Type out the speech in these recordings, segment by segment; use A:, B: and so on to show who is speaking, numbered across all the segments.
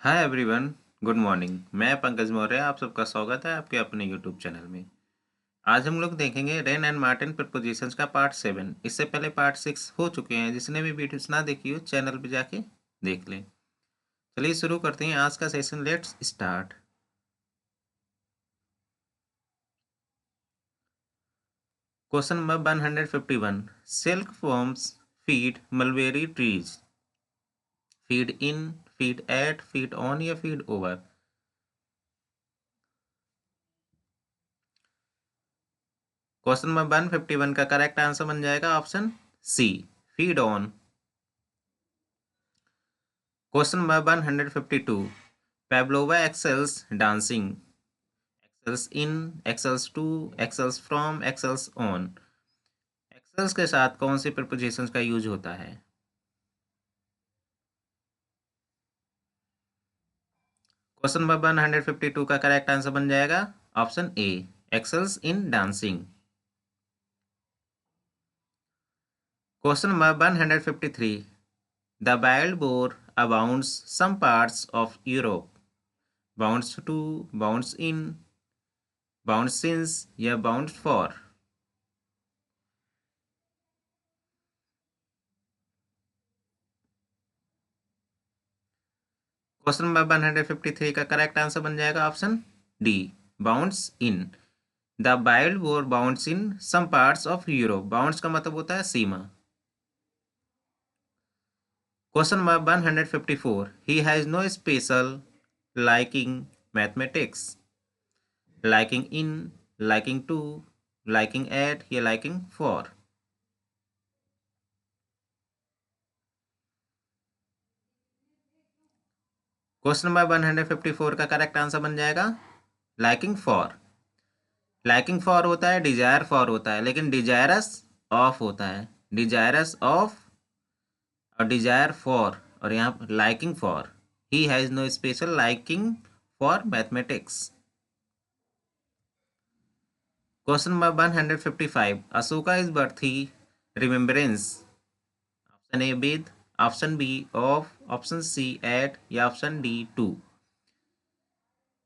A: Hi everyone, good morning. मैं पंकज मौर्य, आप सबका स्वागत है आपके अपने यूट्यूब चैनल में। आज हम लोग देखेंगे रेन एंड मार्टिन प्रपोजिशंस का पार्ट 7। इससे पहले पार्ट 6 हो चुके हैं। जिसने भी वीडियोस ना देखी हो चैनल पे जाके देख लें। चलिए शुरू करते हैं आज का session. Let's start. Question number 151। Silkworms feed mulberry trees. Feed in, feed at, feed on या फीड ओवर। क्वेश्चन नंबर 151 का करेक्ट आंसर बन जाएगा option C, feed on. Question number 152. Pavlova excels dancing. Excels in, excels to, excels from, excels on. Excels के साथ कौन सी prepositions का use होता है? क्वेश्चन नंबर 152 का करेक्ट आंसर बन जाएगा option A, excels in dancing. Question number 153. The wild boar abounds some parts of Europe. Bounds to, bounds in, bounds since या bounds for. क्वेश्चन नंबर 153 का correct answer बन जाएगा option D, bounds in. The wild boar bounds in some parts of Europe. Bounds का मतलब होता है सीमा। Question number 154। He has no special liking mathematics. Liking in, liking to, liking at या liking for. Question number 154 का correct answer बन जाएगा liking for. Liking for होता है, डिजायर फॉर होता है, लेकिन डिजायरस ऑफ होता है। डिजायरस ऑफ और डिजायर फॉर, और यहाँ liking for. He has no special liking for mathematics. Question number 155। Ashoka is worthy remembrance. Option A with, option B of, option C at या option D to.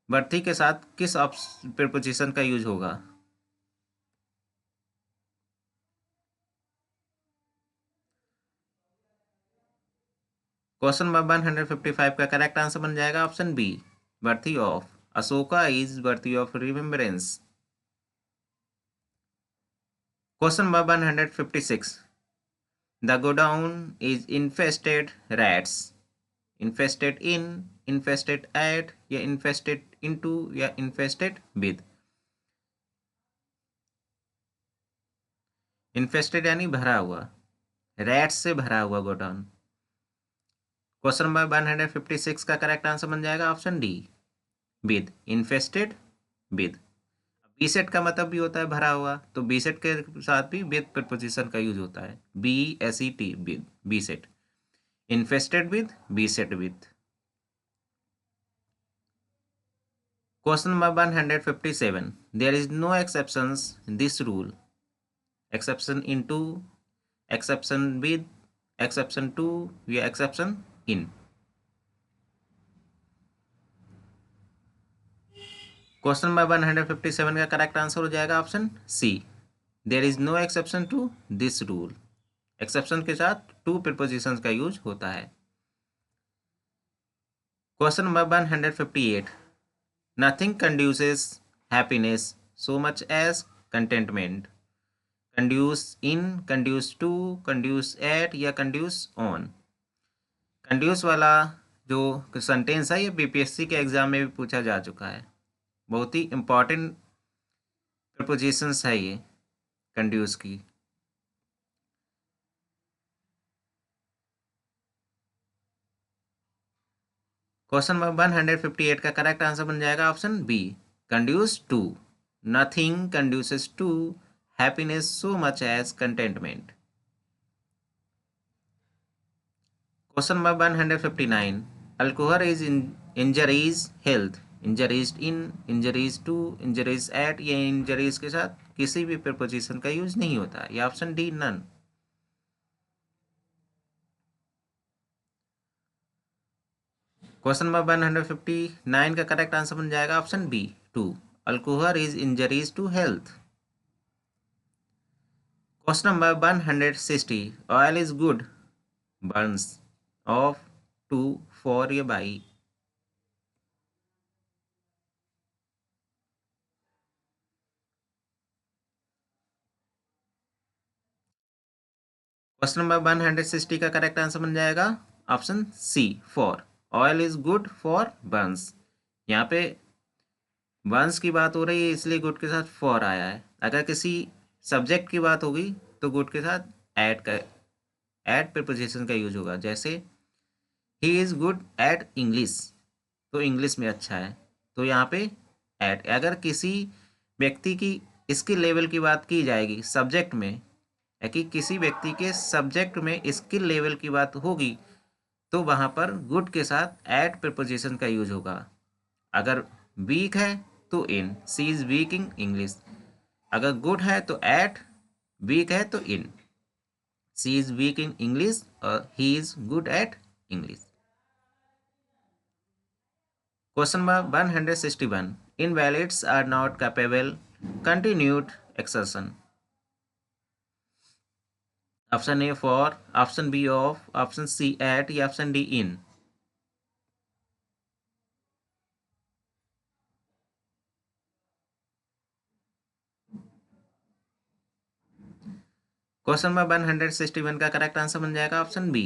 A: Worthy के साथ किस preposition का use होगा? Question number 155 का correct answer बन जाएगा option B, worthy of. Ashoka is worthy of remembrance. Question number 156। The godown is infested rats. Infested in, infested at या infested into या infested with. Infested यानी भरा हुआ, रैट्स से भरा हुआ गोडाउन। क्वेश्चन नंबर 156 का करेक्ट आंसर बन जाएगा option D, with, infested with. Beset का मतलब भी होता है भरा हुआ, तो बी सेट के साथ भी विद प्रीपोजिशन का यूज होता है। B S E T, with, beset. Infested with, beset with. Question number 157. There is no exceptions in this rule. Exception into, exception with, exception to या exception in. Question number 157 का correct answer हो जाएगा option C, there is no exception to this rule. Exception के साथ to prepositions का use होता है। Question number 158। Nothing conduces happiness so much as contentment. Conduce in, conduce to, conduce at या conduce on. Conduce वाला जो sentence है ये बीपीएससी के एग्जाम में भी पूछा जा चुका है। बहुत ही इम्पॉर्टेंट प्रपोजिशंस है ये कंड्यूस की। क्वेश्चन नंबर 158 का करेक्ट आंसर बन जाएगा option B, conduce to. Nothing conduces to happiness so much as contentment. Question number 159। Alcohol is injurious health. Injurious in, injurious to, injurious at या injurious के साथ किसी भी प्रीपोजिशन का यूज नहीं होता। ये option D, none. Question number 159 का करेक्ट आंसर बन जाएगा option B 2, alcohol is injurious to health. Question number 160, oil is good burns of to for ये बाई। क्वेश्चन नंबर 160 का करेक्ट आंसर बन जाएगा option C 4, oil is good for burns. यहाँ पे Burns की बात हो रही है इसलिए गुड के साथ फॉर आया है। अगर किसी सब्जेक्ट की बात होगी तो गुड के साथ एट प्रीपोजिशन का यूज होगा। जैसे he is good at English, तो इंग्लिश में अच्छा है, तो यहाँ पे एट। अगर किसी व्यक्ति की स्किल लेवल की बात की जाएगी सब्जेक्ट में, या कि किसी व्यक्ति के सब्जेक्ट में स्किल लेवल की बात होगी, तो वहाँ पर गुड के साथ एट प्रीपोजिशन का यूज होगा। अगर वीक है तो इन, सी इज़ वीक इन इंग्लिश। अगर गुड है तो एट, वीक है तो इन। सी इज़ वीक इन इंग्लिश और he is good at English. Question number 161. Invalids are not capable continued exertion. Option A for, option B of, option C at या option D in. Question number 161 का correct answer बन जाएगा option B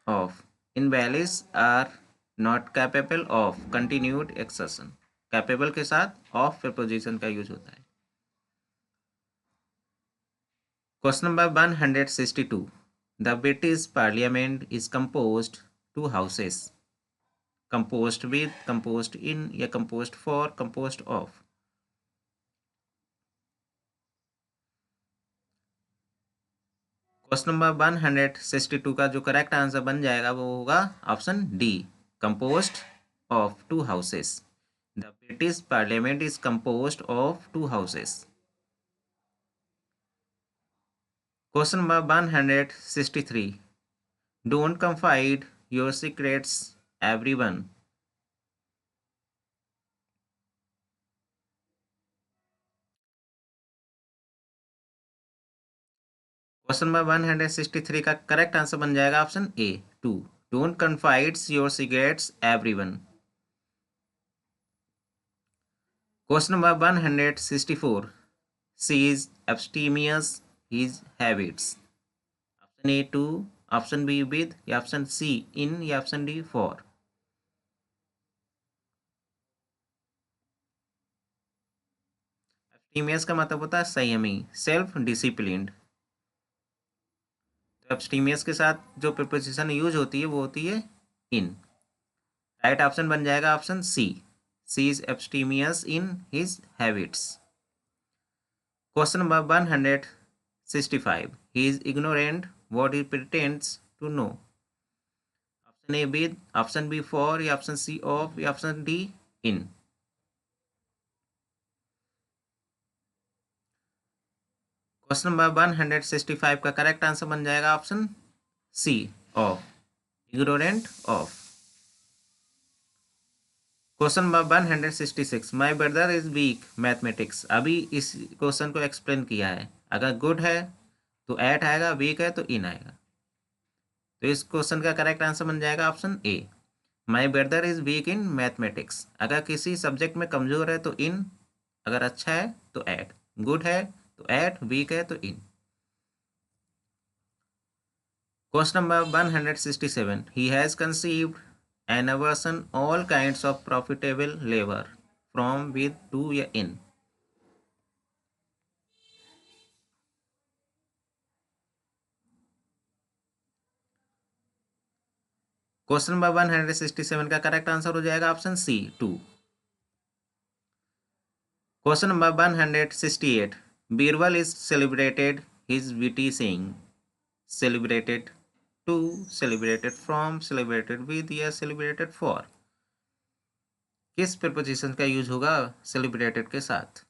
A: of, invalids are not capable of continued exertion. Capable के साथ of preposition का use होता है। Question number 162. The British Parliament is composed two houses. Composed with, composed in या composed for, composed of। Question number 162 का जो correct answer बन जाएगा वो होगा option D, composed of two houses। The British Parliament is composed of two houses। Question number 163. Don't confide your secrets everyone। Question number 163 का correct answer बन जाएगा option A 2, don't confides your secrets everyone. Question number 164, she is abstemious his habits. Option A 2, option B with या option C in या option D for. एब्स्टीमियस का मतलब होता है संयमी, सेल्फ डिसिप्लिन्ड। तो एब्स्टीमियस के साथ जो प्रीपोजिशन यूज होती है वो होती है इन। राइट ऑप्शन बन जाएगा option C is abstemious in his habits. Question number 165. He is ignorant what he pretends to know. Option A with, option B for या ऑप्शन सी ऑफ या option D in. Question number 165 का correct answer बन जाएगा option C of, ignorant of. Question number 166. My brother is weak mathematics. अभी इस question को explain किया है। अगर गुड है तो एट आएगा, वीक है तो इन आएगा। तो इस क्वेश्चन का करेक्ट आंसर बन जाएगा option A, my brother is week in mathematics. अगर किसी सब्जेक्ट में कमजोर है तो इन, अगर अच्छा है तो एट, गुड है तो एट, वीक है तो in. Question number 167. He has conceived an aversion all kinds of profitable labour from with to या इन। क्वेश्चन नंबर 167 का करेक्ट आंसर हो जाएगा option C 2। Question number 168. Birbal is celebrated his witty saying. Celebrated to, celebrated from, celebrated with या celebrated for. किस preposition का use होगा celebrated के साथ।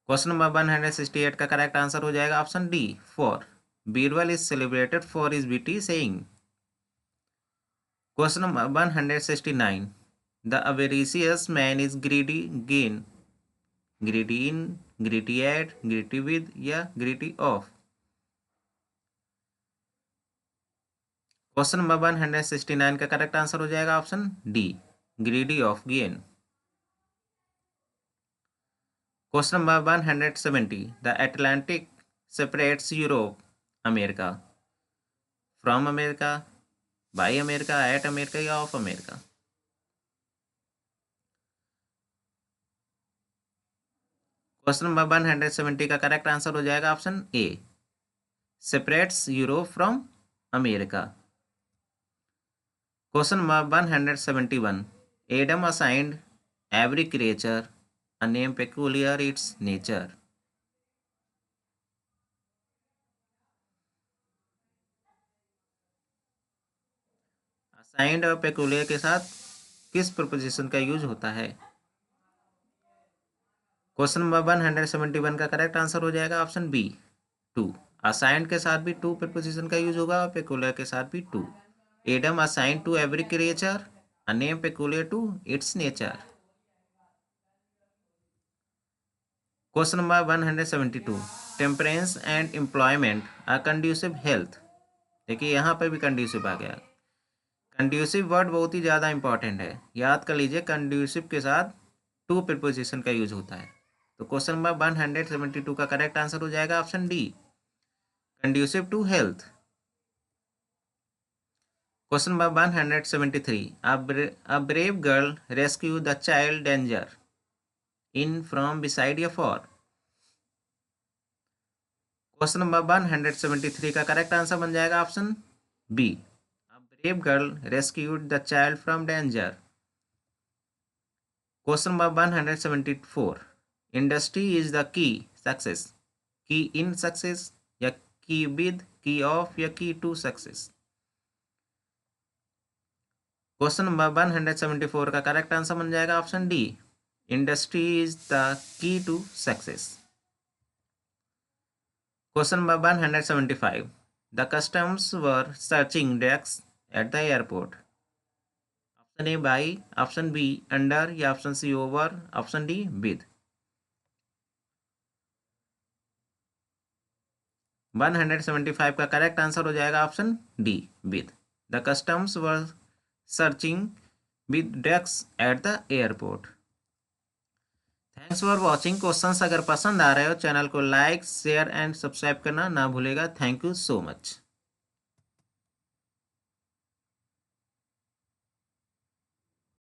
A: क्वेश्चन नंबर 168 का करेक्ट आंसर हो जाएगा option D for, Birbal is celebrated for his witty saying. Question number 169, the avaricious man is greedy gain, greedy in, greedy at, greedy with या greedy of। Question number 169 का correct answer हो जाएगा option D, greedy of gain. Question number 170, the Atlantic separates Europe America from America, by America, at America या of America. Question number 170 का correct answer हो जाएगा option A, separates Europe from America. Question number 171, Adam assigned every creature a name peculiar its nature। Assigned और peculiar के साथ किस preposition का use होता है। क्वेश्चन नंबर 171 का करेक्ट आंसर हो जाएगा ऑप्शन बी, टू। असाइंड के साथ भी टू प्रपोजिशन का यूज होगा और पेकुलियर के साथ भी to. Adam assigned to every creature a name peculiar to its nature। Question number 172, temperance and employment are conducive health. देखिए यहाँ पर भी कंड्यूसिव आ गया। कंड्यूसिव वर्ड बहुत ही ज़्यादा इंपॉर्टेंट है, याद कर लीजिए। कंड्यूसिव के साथ टू प्रीपोजिशन का यूज होता है। तो क्वेश्चन नंबर 172 का करेक्ट आंसर हो जाएगा option D, conducive to health. Question number 173, a brave girl rescue the child danger in from beside या for। क्वेश्चन नंबर 173 का करेक्ट आंसर बन जाएगा option B, a brave girl rescued the child from danger। Question number 174, industry is the key success, key in success या की with, की of या की to success. Question number 174 का correct answer बन जाएगा option D, industry is the key to success. Question number 175, the customs were searching drugs at the airport. Option A by, option B under या option C over, option D with. 175 का correct answer हो जाएगा option D, with. The customs were searching with drugs at the airport. Thanks for watching. Questions अगर पसंद आ रहे हो channel को like share and subscribe करना ना भूलेगा। Thank you so much.